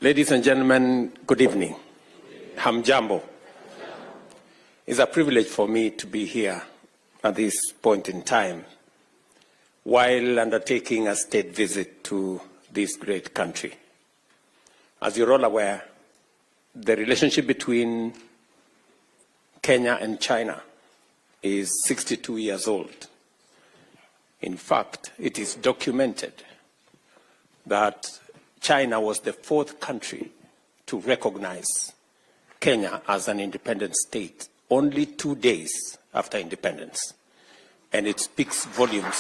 Ladies and gentlemen, good evening. Hamjambo. It's a privilege for me to be here at this point in time while undertaking a state visit to this great country. As you're all aware, the relationship between Kenya and China is 62 years old. In fact, it is documented that China was the fourth country to recognize Kenya as an independent state only 2 days after independence. And it speaks volumes.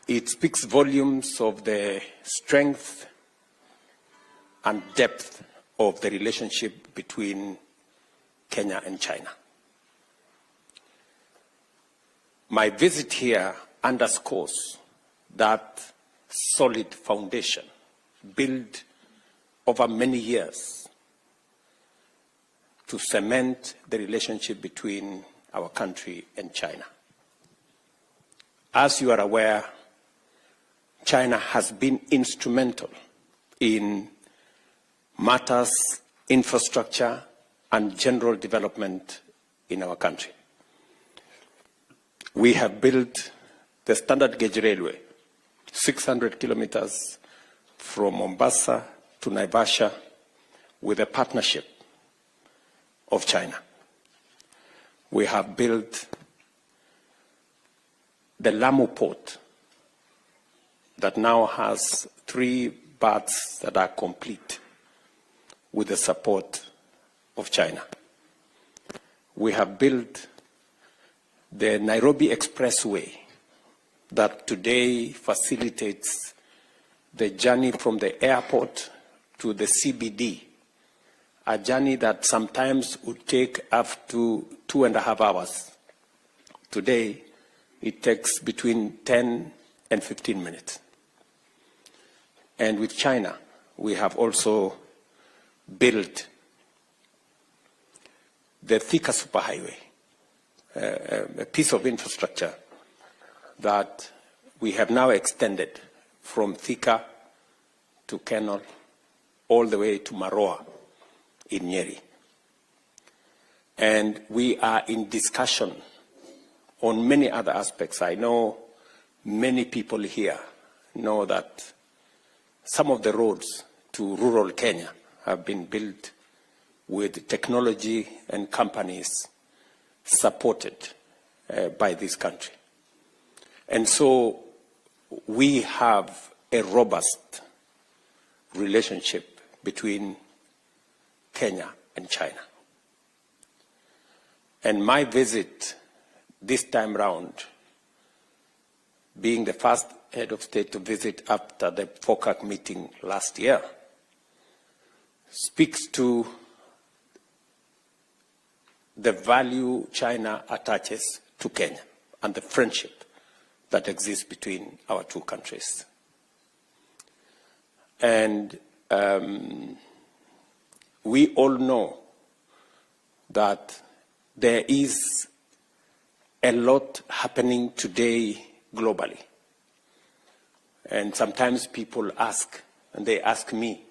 It speaks volumes of the strength and depth of the relationship between Kenya and China. My visit here underscores that solid foundation built over many years to cement the relationship between our country and China. As you are aware, China has been instrumental in matters, infrastructure, and general development in our country. We have built the standard gauge railway, 600 kilometers from Mombasa to Naivasha, with a partnership of China. We have built the Lamu port that now has 3 berths that are complete with the support of China. We have built the Nairobi Expressway that today facilitates the journey from the airport to the CBD, a journey that sometimes would take up to 2.5 hours. Today, it takes between 10 and 15 minutes. And with China, we have also built the Thika superhighway, a piece of infrastructure that we have now extended from Thika to Kenol all the way to Maroa in Nyeri. And we are in discussion on many other aspects. I know many people here know that some of the roads to rural Kenya have been built with technology and companies supported by this country. And so we have a robust relationship between Kenya and China. And my visit this time round, being the first head of state to visit after the FOCAC meeting last year, speaks to the value China attaches to Kenya and the friendship that exists between our two countries. And we all know that there is a lot happening today globally. And sometimes people ask, and they ask me,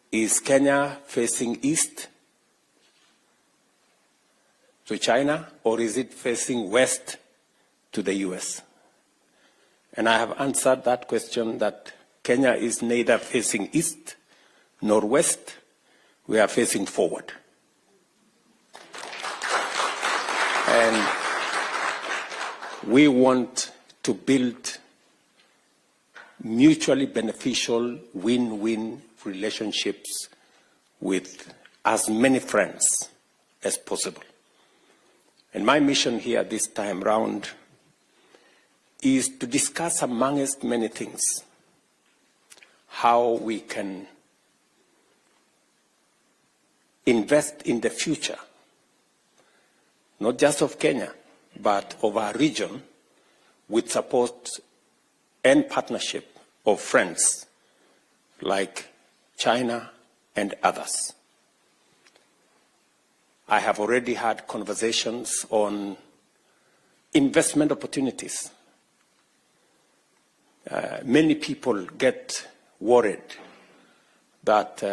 is Kenya facing east to China, or is it facing west to the US? And I have answered that question that Kenya is neither facing east nor west. We are facing forward. And we want to build mutually beneficial win-win relationships with as many friends as possible. And my mission here this time round is to discuss, amongst many things, how we can invest in the future, not just of Kenya, but of our region, with support and partnership of friends like China and others. I have already had conversations on investment opportunities. Many people get worried that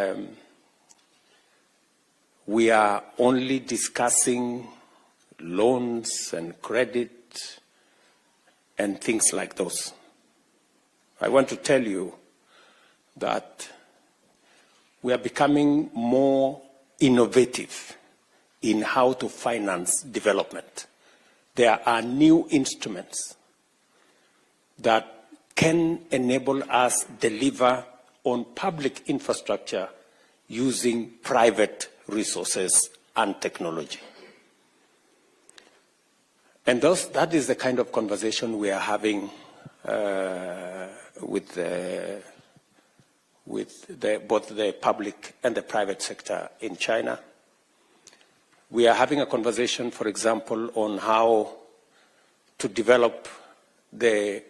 we are only discussing loans and credit and things like those. I want to tell you that we are becoming more innovative in how to finance development. There are new instruments that can enable us deliver on public infrastructure using private resources and technology. And that is the kind of conversation we are having with both the public and the private sector in China. We are having a conversation, for example, on how to develop the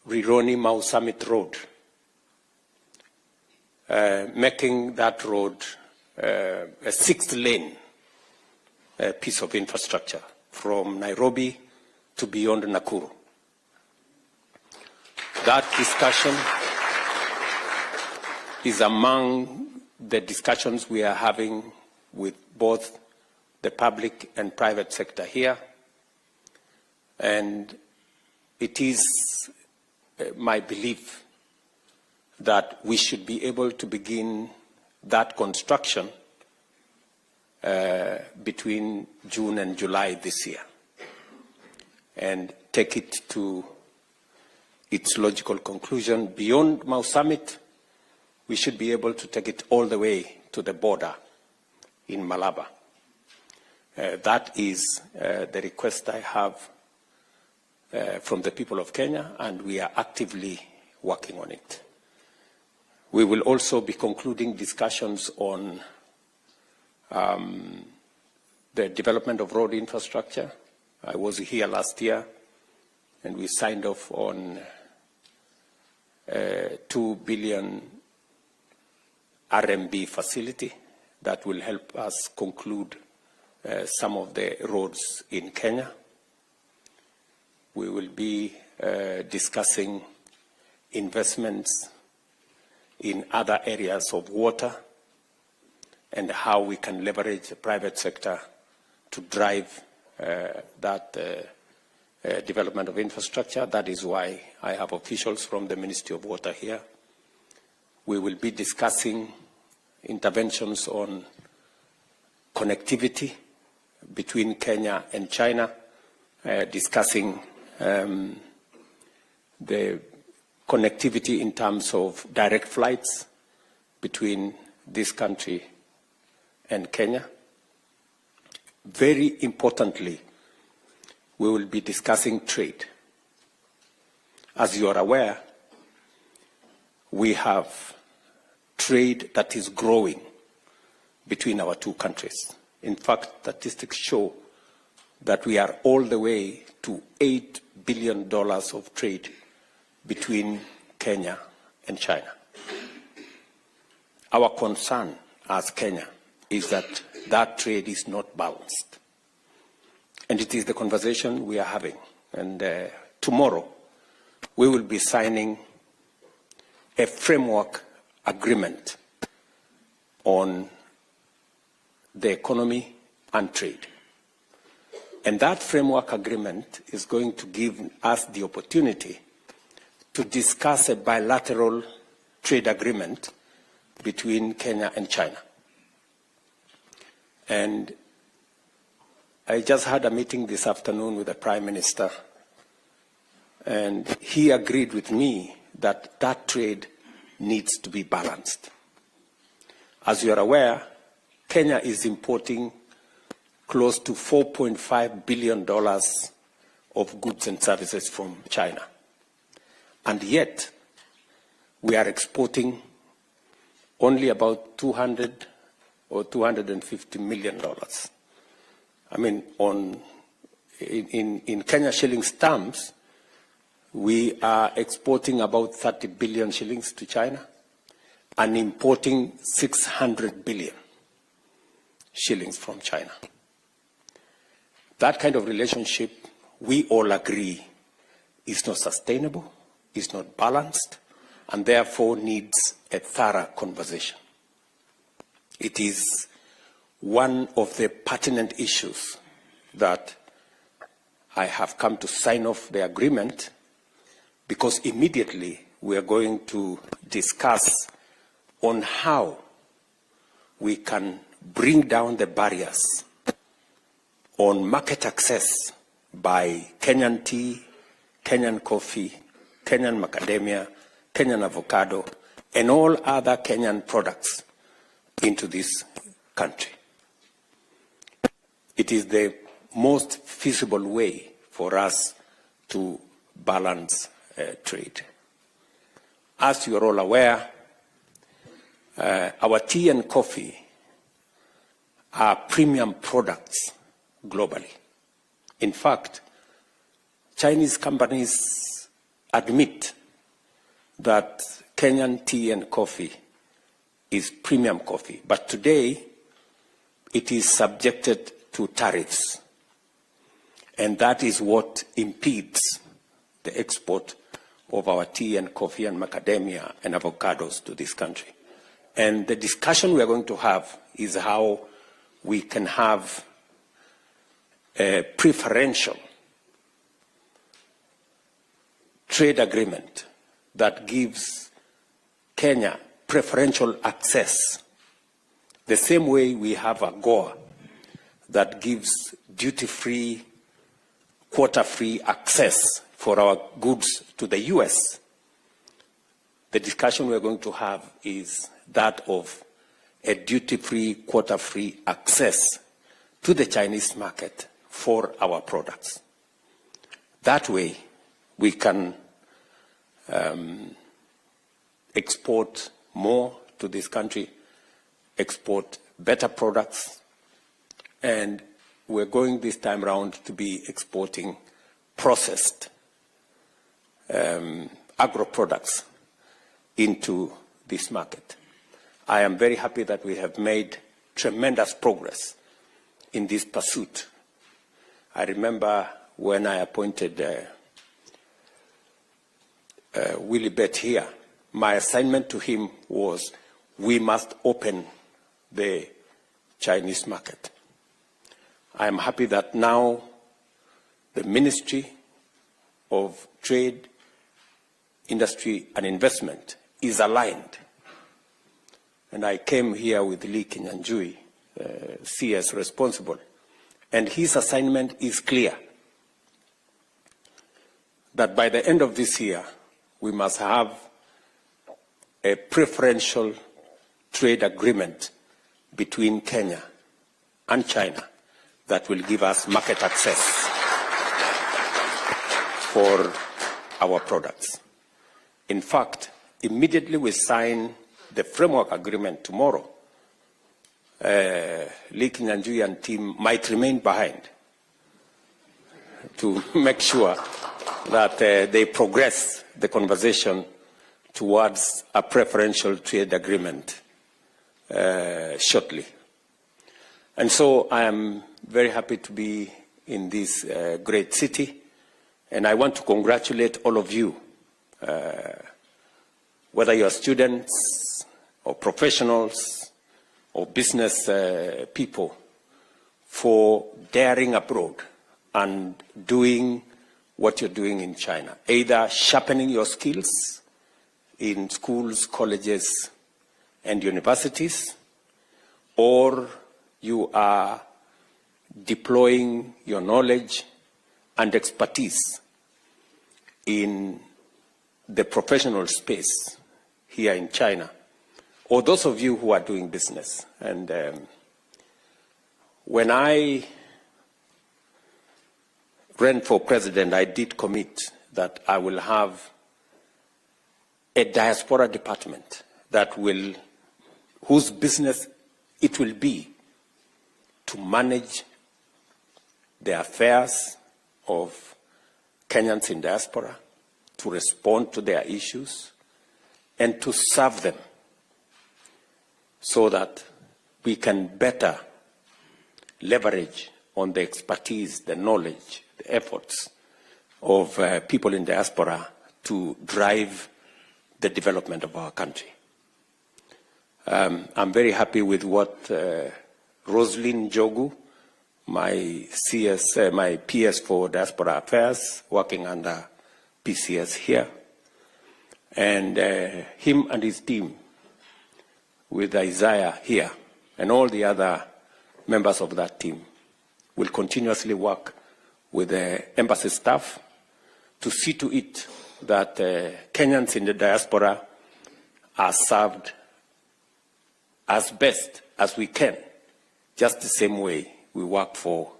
Rironi-Mau Summit Road, making that road a 6-lane piece of infrastructure from Nairobi to beyond Nakuru. That discussion is among the discussions we are having with both the public and private sector here. And it is my belief that we should be able to begin that construction between June and July this year and take it to its logical conclusion. Beyond Mau Summit, we should be able to take it all the way to the border in Malaba. That is the request I have from the people of Kenya, and we are actively working on it. We will also be concluding discussions on the development of road infrastructure. I was here last year, and we signed off on 2 billion RMB facility that will help us conclude some of the roads in Kenya. We will be discussing investments in other areas of water and how we can leverage the private sector to drive that development of infrastructure. That is why I have officials from the Ministry of Water here. We will be discussing interventions on connectivity between Kenya and China, discussing the connectivity in terms of direct flights between this country and Kenya. Very importantly, we will be discussing trade. As you are aware, we have trade that is growing between our two countries. In fact, statistics show that we are all the way to $8 billion of trade between Kenya and China. Our concern as Kenya is that that trade is not balanced. And it is the conversation we are having. And tomorrow, we will be signing a framework agreement on the economy and trade. And that framework agreement is going to give us the opportunity to discuss a bilateral trade agreement between Kenya and China. And I just had a meeting this afternoon with the Prime Minister, and he agreed with me that that trade needs to be balanced. As you are aware, Kenya is importing close to $4.5 billion of goods and services from China. And yet, we are exporting only about $200 or $250 million. I mean, in Kenya shillings terms, we are exporting about 30 billion shillings to China and importing 600 billion shillings from China. That kind of relationship, we all agree, is not sustainable, is not balanced, and therefore needs a thorough conversation. It is one of the pertinent issues that I have come to sign off the agreement, because immediately we are going to discuss on how we can bring down the barriers on market access by Kenyan tea, Kenyan coffee, Kenyan macadamia, Kenyan avocado, and all other Kenyan products into this country. It is the most feasible way for us to balance trade. As you are all aware, our tea and coffee are premium products globally. In fact, Chinese companies admit that Kenyan tea and coffee is premium coffee, but today it is subjected to tariffs, and that is what impedes the export of our tea and coffee and macadamia and avocados to this country. And the discussion we are going to have is how we can have a preferential trade agreement that gives Kenya preferential access, the same way we have a AGOA that gives duty-free, quota-free access for our goods to the US. The discussion we're going to have is that of a duty-free, quota-free access to the Chinese market for our products. That way, we can export more to this country, export better products, and we're going this time around to be exporting processed agro-products into this market. I am very happy that we have made tremendous progress in this pursuit. I remember when I appointed Willie Bett here, my assignment to him was we must open the Chinese market. I am happy that now the Ministry of Trade, Industry and Investment is aligned. And I came here with Lee Kinyanjui, CS responsible, and his assignment is clear, that by the end of this year, we must have a preferential trade agreement between Kenya and China that will give us market access for our products. In fact, immediately we sign the framework agreement tomorrow, Lee Kinyanjui and team might remain behind to make sure that they progress the conversation towards a preferential trade agreement shortly. And so I am very happy to be in this great city, and I want to congratulate all of you, whether you are students or professionals or business people, for daring abroad and doing what you're doing in China, either sharpening your skills in schools, colleges, and universities, or you are deploying your knowledge and expertise in the professional space here in China, or those of you who are doing business. And when I ran for president, I did commit that I will have a diaspora department that will, whose business it will be to manage the affairs of Kenyans in diaspora, to respond to their issues, and to serve them so that we can better leverage on the expertise, the knowledge, the efforts of people in diaspora to drive the development of our country. I'm very happy with what Roslyn Jogu, my PS for Diaspora Affairs, working under PCS here, and him and his team, with Isaiah here, and all the other members of that team, will continuously work with the embassy staff to see to it that Kenyans in the diaspora are served as best as we can, just the same way we work for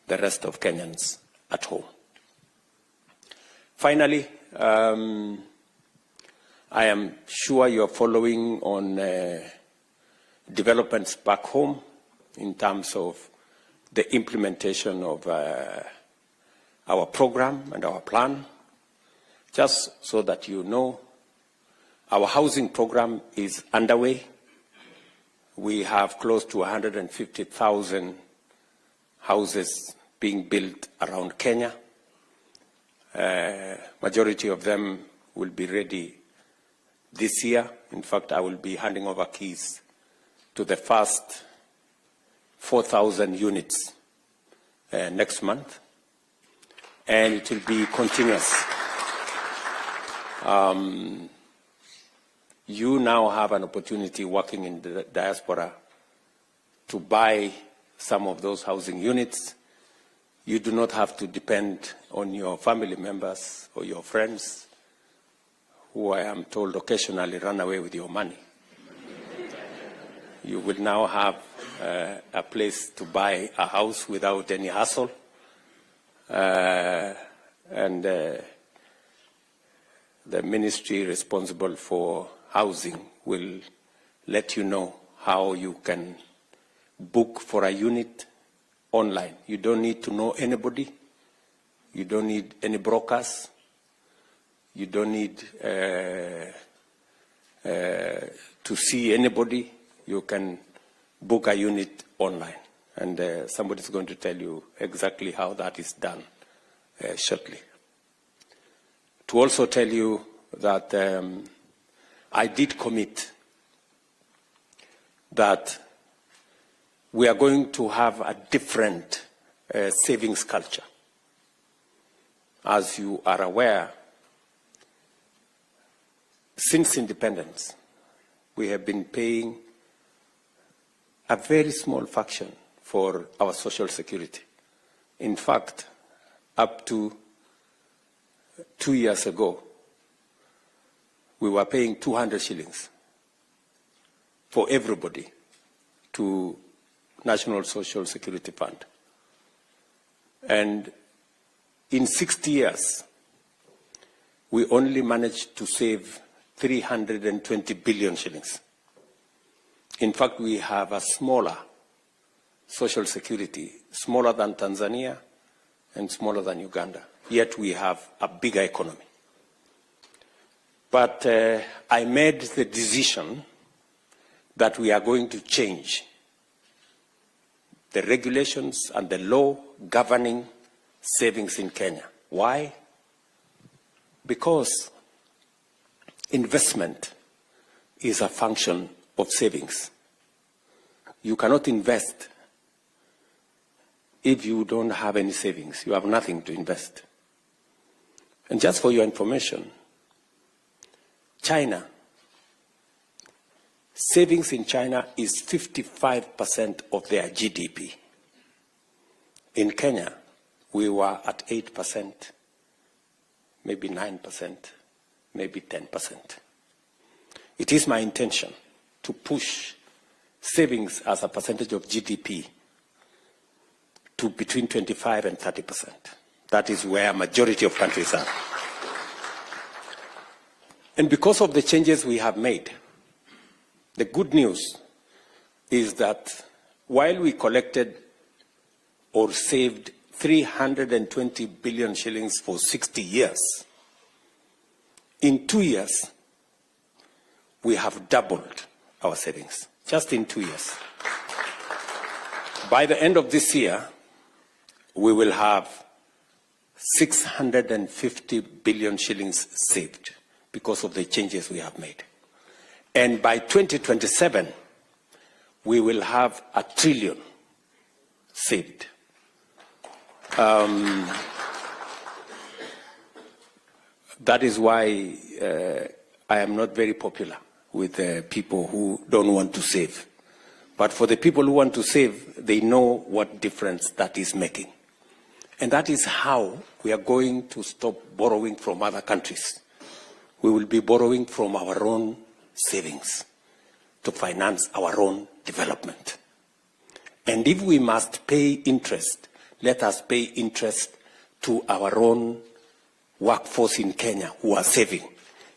the rest of Kenyans at home. Finally, I am sure you are following on developments back home in terms of the implementation of our program and our plan. Just so that you know, our housing program is underway. We have close to 150,000 houses being built around Kenya. Majority of them will be ready this year. In fact, I will be handing over keys to the first 4,000 units next month, and it will be continuous. You now have an opportunity working in the diaspora to buy some of those housing units. You do not have to depend on your family members or your friends, who I am told occasionally run away with your money. You will now have a place to buy a house without any hassle. And the ministry responsible for housing will let you know how you can book for a unit online. You don't need to know anybody. You don't need any brokers. You don't need to see anybody. You can book a unit online. And somebody's going to tell you exactly how that is done shortly. To also tell you that I did commit that we are going to have a different savings culture. As you are aware, since independence, we have been paying a very small fraction for our social security. In fact, up to 2 years ago, we were paying 200 shillings for everybody to National Social Security Fund. And in 60 years, we only managed to save 320 billion shillings. In fact, we have a smaller social security, smaller than Tanzania and smaller than Uganda. Yet we have a bigger economy. But I made the decision that we are going to change the regulations and the law governing savings in Kenya. Why? Because investment is a function of savings. You cannot invest if you don't have any savings. You have nothing to invest. And just for your information, China, savings in China is 55% of their GDP. In Kenya, we were at 8%, maybe 9%, maybe 10%. It is my intention to push savings as a percentage of GDP to between 25 and 30%. That is where a majority of countries are. And because of the changes we have made, the good news is that while we collected or saved 320 billion shillings for 60 years, in 2 years, we have doubled our savings, just in 2 years. By the end of this year, we will have 650 billion shillings saved. because of the changes we have made. And by 2027, we will have $1 trillion saved. That is why I am not very popular with people who don't want to save. But for the people who want to save, they know what difference that is making. And that is how we are going to stop borrowing from other countries. We will be borrowing from our own savings to finance our own development. And if we must pay interest, let us pay interest to our own workforce in Kenya who are saving,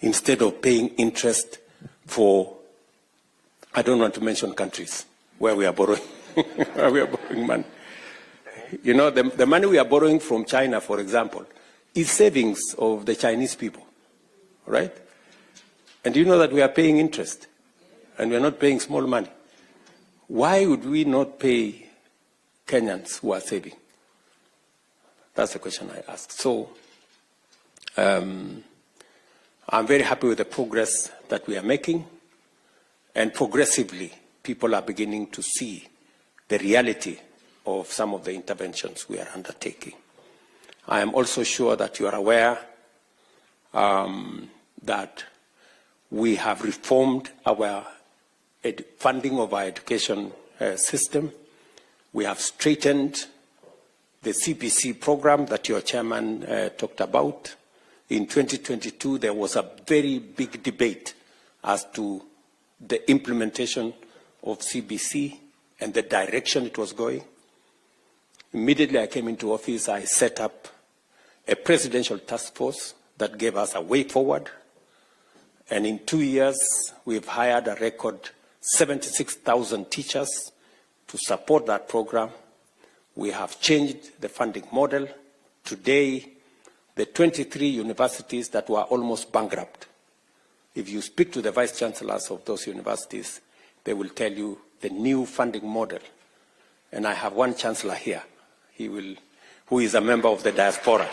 instead of paying interest for, I don't want to mention countries where we are borrowing, where we are borrowing money. You know, the money we are borrowing from China, for example, is savings of the Chinese people, right? And you know that we are paying interest, and we are not paying small money. Why would we not pay Kenyans who are saving? That's the question I ask. So I'm very happy with the progress that we are making, and progressively people are beginning to see the reality of some of the interventions we are undertaking. I am also sure that you are aware that we have reformed our funding of our education system. We have straightened the CBC program that your chairman talked about. In 2022, there was a very big debate as to the implementation of CBC and the direction it was going. Immediately I came into office, I set up a presidential task force that gave us a way forward. And in 2 years, we've hired a record 76,000 teachers to support that program. We have changed the funding model. Today, the 23 universities that were almost bankrupt, if you speak to the vice chancellors of those universities, they will tell you the new funding model. And I have one chancellor here, who is a member of the diaspora.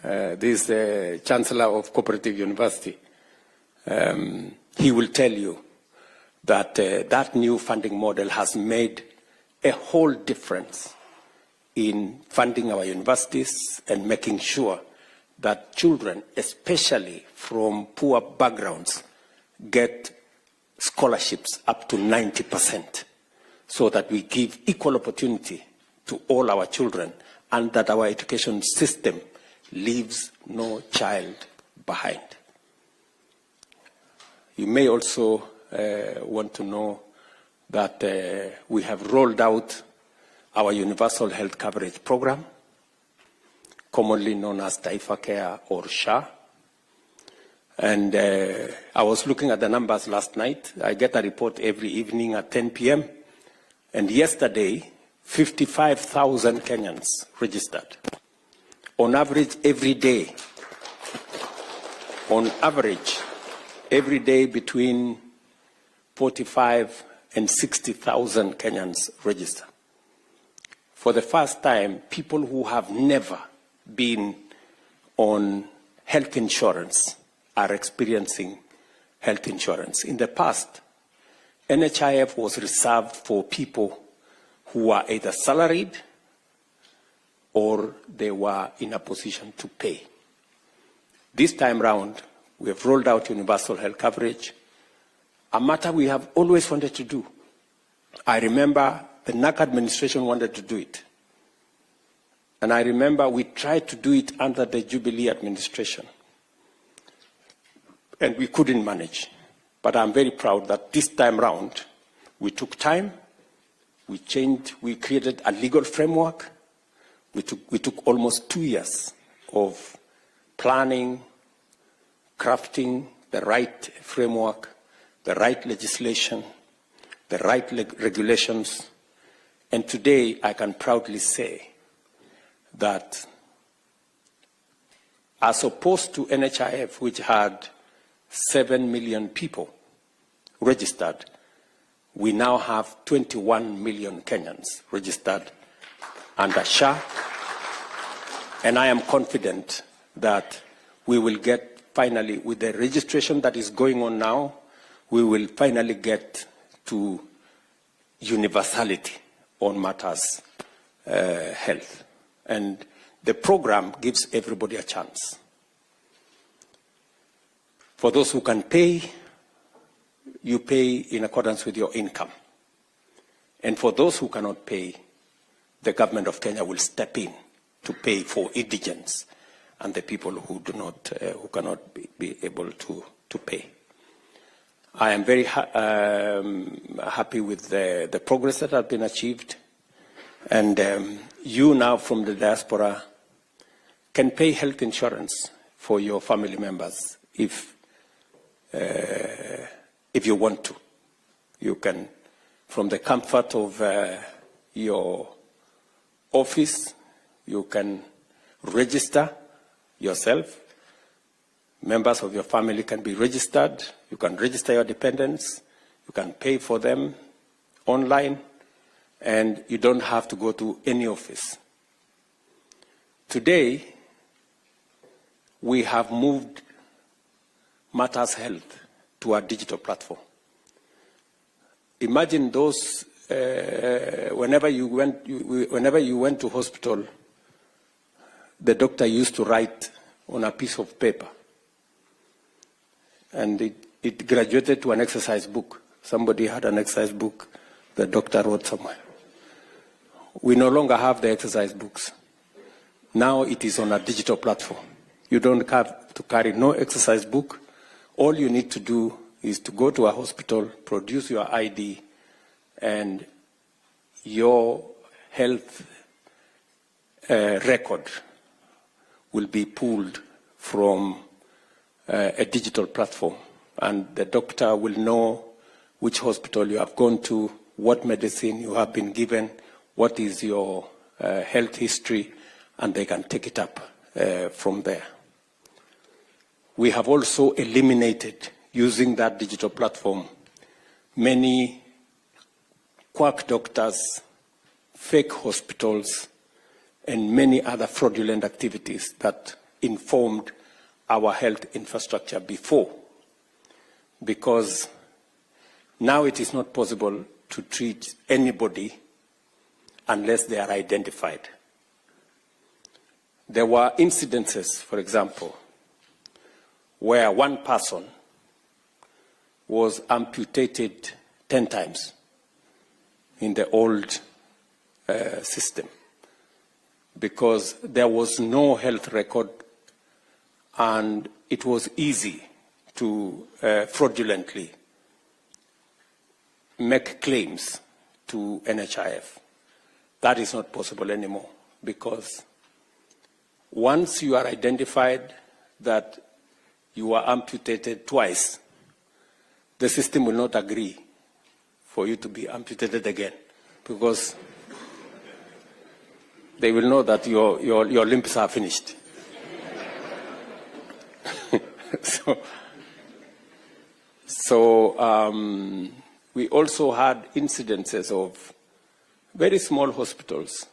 This is the Chancellor of Cooperative University. He will tell you that that new funding model has made a whole difference in funding our universities and making sure that children, especially from poor backgrounds, get scholarships up to 90%, so that we give equal opportunity to all our children and that our education system leaves no child behind. You may also want to know that we have rolled out our universal health coverage program, commonly known as Taifa Care or SHA. And I was looking at the numbers last night. I get a report every evening at 10 p.m. And yesterday, 55,000 Kenyans registered. On average, every day, between 45 and 60,000 Kenyans register. For the first time, people who have never been on health insurance are experiencing health insurance. In the past, NHIF was reserved for people who are either salaried or they were in a position to pay. This time round, we have rolled out universal health coverage, a matter we have always wanted to do. I remember the NAC administration wanted to do it. And I remember we tried to do it under the Jubilee administration. And we couldn't manage. But I'm very proud that this time round, we took time, we created a legal framework. We took almost 2 years of planning, crafting the right framework, the right legislation, the right regulations. And today, I can proudly say that as opposed to NHIF, which had 7 million people registered, we now have 21 million Kenyans registered under SHA. And I am confident that we will get finally, with the registration that is going on now, we will finally get to universality on matters health. And the program gives everybody a chance. For those who can pay, you pay in accordance with your income. And for those who cannot pay, the government of Kenya will step in to pay for indigents and the people who do not, who cannot be able to pay. I am very happy with the progress that has been achieved. And you now from the diaspora can pay health insurance for your family members if you want to. You can, from the comfort of your office, you can register yourself. Members of your family can be registered. You can register your dependents. You can pay for them online, and you don't have to go to any office. Today, we have moved Matters Health to a digital platform. Imagine those, whenever you went to hospital, the doctor used to write on a piece of paper, and it graduated to an exercise book. Somebody had an exercise book the doctor wrote somewhere. We no longer have the exercise books. Now it is on a digital platform. You don't have to carry no exercise book. All you need to do is to go to a hospital, produce your ID, and your health record will be pulled from a digital platform. And the doctor will know which hospital you have gone to, what medicine you have been given, what is your health history, and they can take it up from there. We have also eliminated, using that digital platform, many quack doctors, fake hospitals, and many other fraudulent activities that informed our health infrastructure before. Because now it is not possible to treat anybody unless they are identified. There were incidences, for example, where one person was amputated 10 times in the old system because there was no health record, and it was easy to fraudulently make claims to NHIF. That is not possible anymore, because once you are identified that you are amputated twice, the system will not agree for you to be amputated again, because they will know that your limbs are finished. So we also had incidences of very small hospitals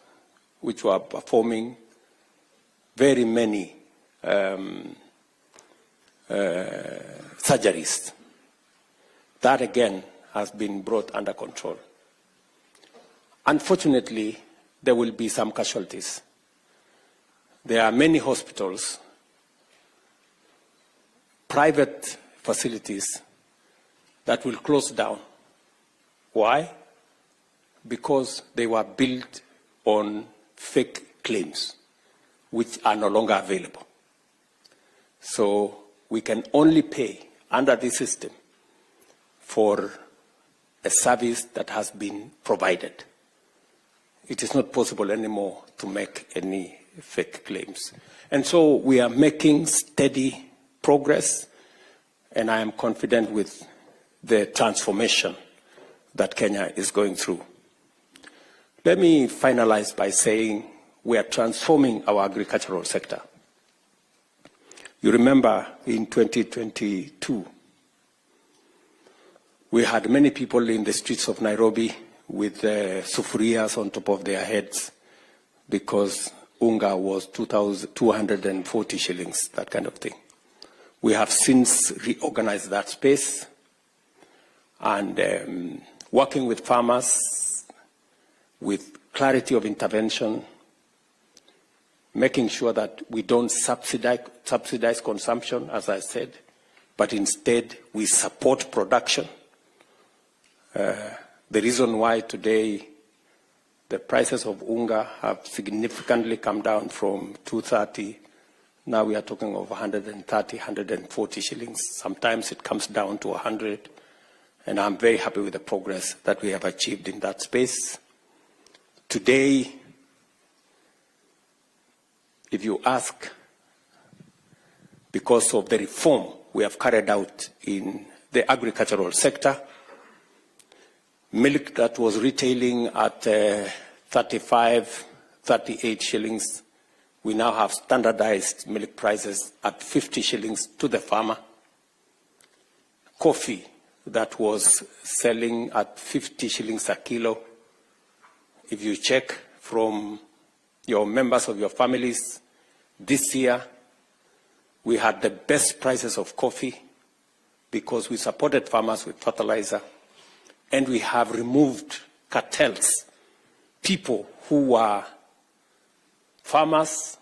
which were performing very many surgeries. That again has been brought under control. Unfortunately, there will be some casualties. There are many hospitals, private facilities, that will close down. Why? Because they were built on fake claims, which are no longer available. So we can only pay under this system for a service that has been provided. It is not possible anymore to make any fake claims. And so we are making steady progress, and I am confident with the transformation that Kenya is going through. Let me finalize by saying we are transforming our agricultural sector. You remember in 2022, we had many people in the streets of Nairobi with sufurias on top of their heads because unga was 240 shillings, that kind of thing. We have since reorganized that space and working with farmers with clarity of intervention, making sure that we don't subsidize consumption, as I said, but instead we support production. The reason why today the prices of unga have significantly come down from 230, now we are talking of 130, 140 shillings. Sometimes it comes down to 100, and I'm very happy with the progress that we have achieved in that space. Today, if you ask, because of the reform we have carried out in the agricultural sector, milk that was retailing at 35, 38 shillings, we now have standardized milk prices at 50 shillings to the farmer. Coffee that was selling at 50 shillings a kilo, if you check from your members of your families, this year we had the best prices of coffee because we supported farmers with fertilizer, and we have removed cartels, people who were farmers,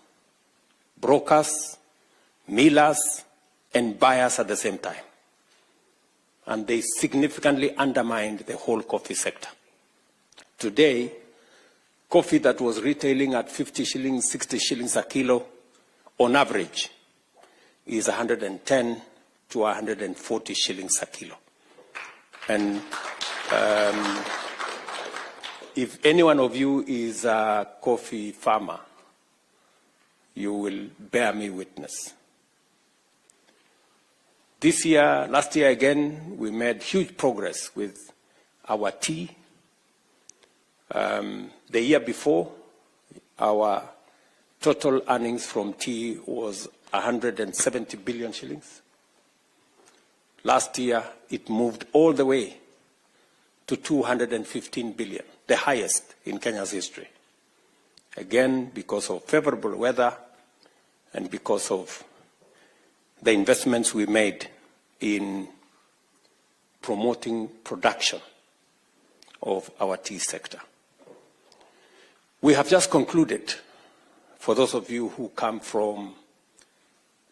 brokers, millers, and buyers at the same time. And they significantly undermined the whole coffee sector. Today, coffee that was retailing at 50 shillings, 60 shillings a kilo, on average, is 110 to 140 shillings a kilo. And if any one of you is a coffee farmer, you will bear me witness. This year, last year again, we made huge progress with our tea. The year before, our total earnings from tea was 170 billion shillings. Last year, it moved all the way to 215 billion, the highest in Kenya's history. Again, because of favorable weather and because of the investments we made in promoting production of our tea sector. We have just concluded, for those of you who come from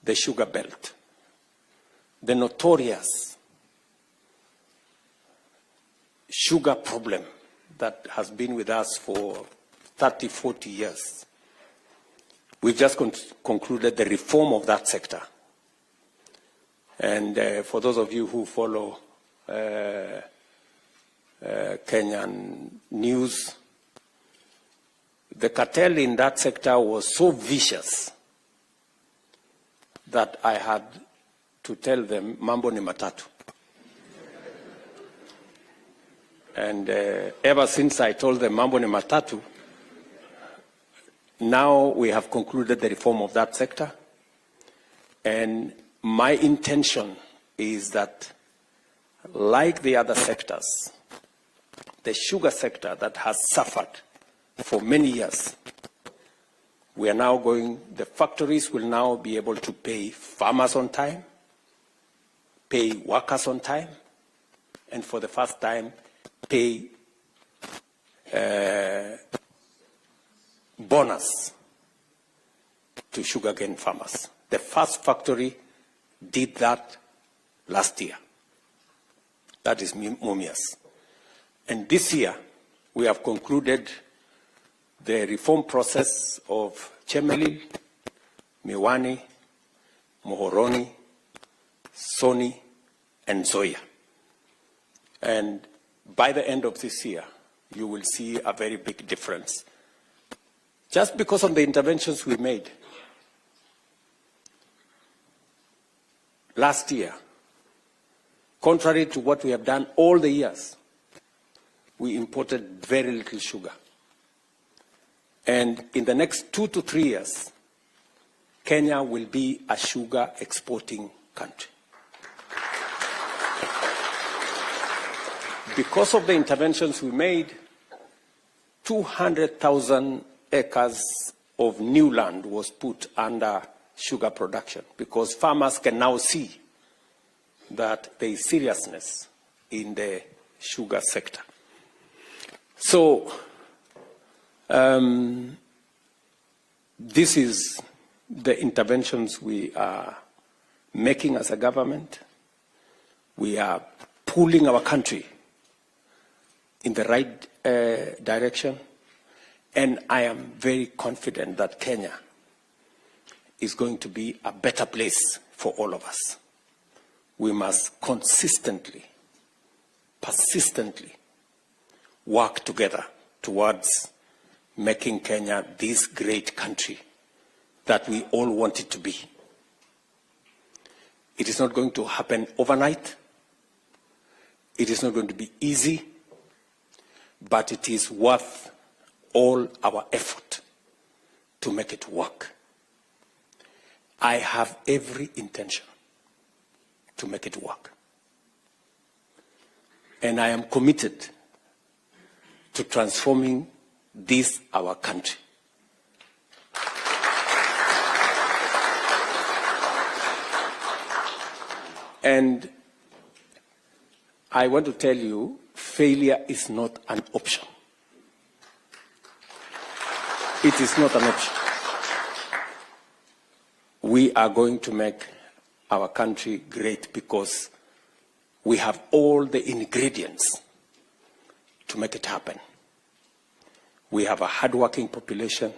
the sugar belt, the notorious sugar problem that has been with us for 30, 40 years. We've just concluded the reform of that sector. And for those of you who follow Kenyan news, the cartel in that sector was so vicious that I had to tell them, mambo ni matatu. And ever since I told them mambo ni matatu, now we have concluded the reform of that sector. And my intention is that, like the other sectors, the sugar sector that has suffered for many years, we are now going, the factories will now be able to pay farmers on time, pay workers on time, and for the first time, pay bonus to sugarcane farmers. The first factory did that last year. That is Mumias. And this year, we have concluded the reform process of Chemelil, Miwani, Mohoroni, Soni, and Zoya. And by the end of this year, you will see a very big difference. Just because of the interventions we made. Last year, contrary to what we have done all the years, we imported very little sugar. And in the next 2 to 3 years, Kenya will be a sugar exporting country. Because of the interventions we made, 200,000 acres of new land was put under sugar production, because farmers can now see that there is seriousness in the sugar sector. So this is the interventions we are making as a government. We are pulling our country in the right direction, and I am very confident that Kenya is going to be a better place for all of us. We must consistently, persistently work together towards making Kenya this great country that we all want it to be. It is not going to happen overnight. It is not going to be easy, but it is worth all our effort to make it work. I have every intention to make it work. And I am committed to transforming this, our country. And I want to tell you, failure is not an option. It is not an option. We are going to make our country great because we have all the ingredients to make it happen. We have a hardworking population.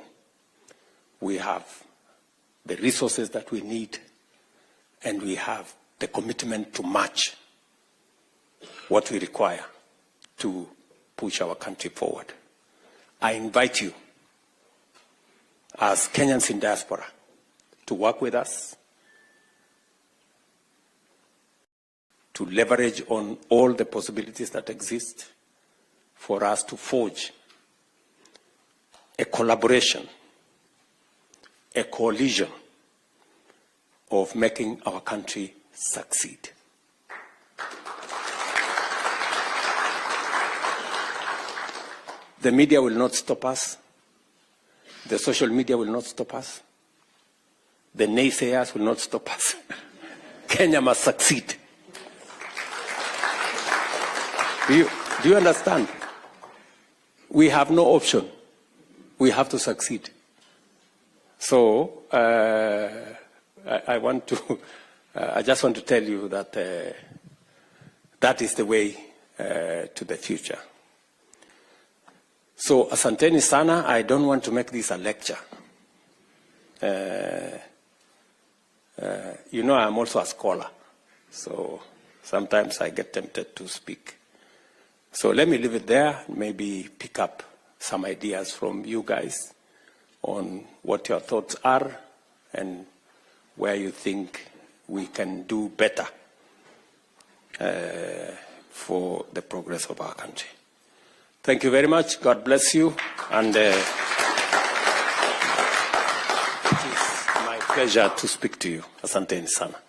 We have the resources that we need, and we have the commitment to match what we require to push our country forward. I invite you, as Kenyans in diaspora, to work with us, to leverage on all the possibilities that exist for us to forge a collaboration, a coalition of making our country succeed. The media will not stop us. The social media will not stop us. The naysayers will not stop us. Kenya must succeed. Do you understand? We have no option. We have to succeed. So I just want to tell you that that is the way to the future. So asanteni sana. I don't want to make this a lecture. You know, I'm also a scholar, so sometimes I get tempted to speak. So let me leave it there, maybe pick up some ideas from you guys on what your thoughts are and where you think we can do better for the progress of our country. Thank you very much. God bless you. And it is my pleasure to speak to you. Asanteni sana.